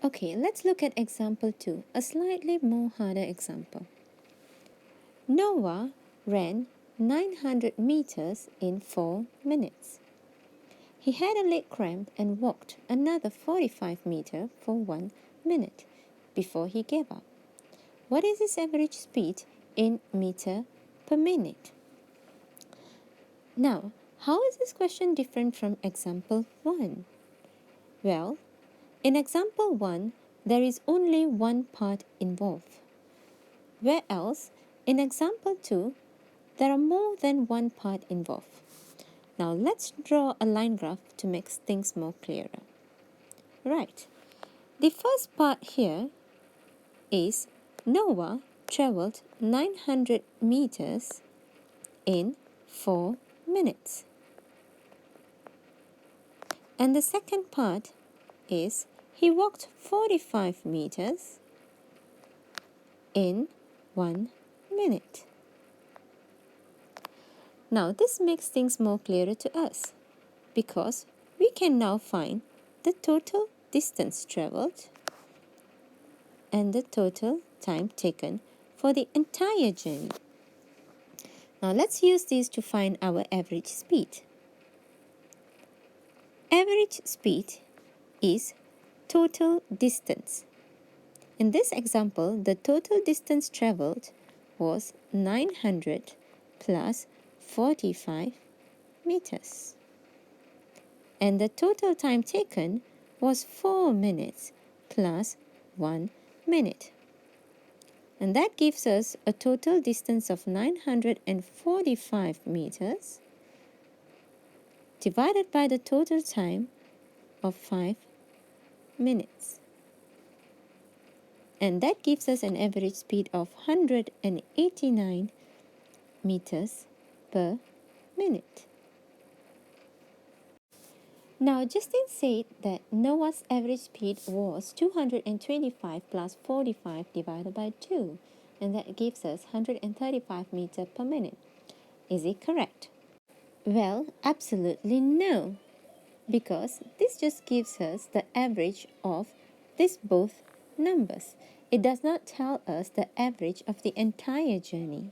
Okay, let's look at example 2, a slightly more harder example. Noah ran 900 meters in 4 minutes. He had a leg cramp and walked another 45 meters for 1 minute before he gave up. What is his average speed in meter per minute? Now, how is this question different from example 1? Well, in example 1, there is only one part involved, whereas in example 2, there are more than one part involved. Now let's draw a line graph to make things more clearer. Right, the first part here is Noah traveled 900 meters in 4 minutes. And the second part is he walked 45 meters in 1 minute. Now this makes things more clearer to us because we can now find the total distance traveled and the total time taken for the entire journey. Now let's use these to find our average speed. Average speed is total distance. In this example, the total distance traveled was 900 plus 45 meters. And the total time taken was 4 minutes plus 1 minute. And that gives us a total distance of 945 meters divided by the total time of 5 minutes. And that gives us an average speed of 189 meters per minute. Now, Justin said that Noah's average speed was 225 plus 45 divided by 2, and that gives us 135 meters per minute. Is it correct? Well, absolutely no, because this just gives us the average of these both numbers. It does not tell us the average of the entire journey.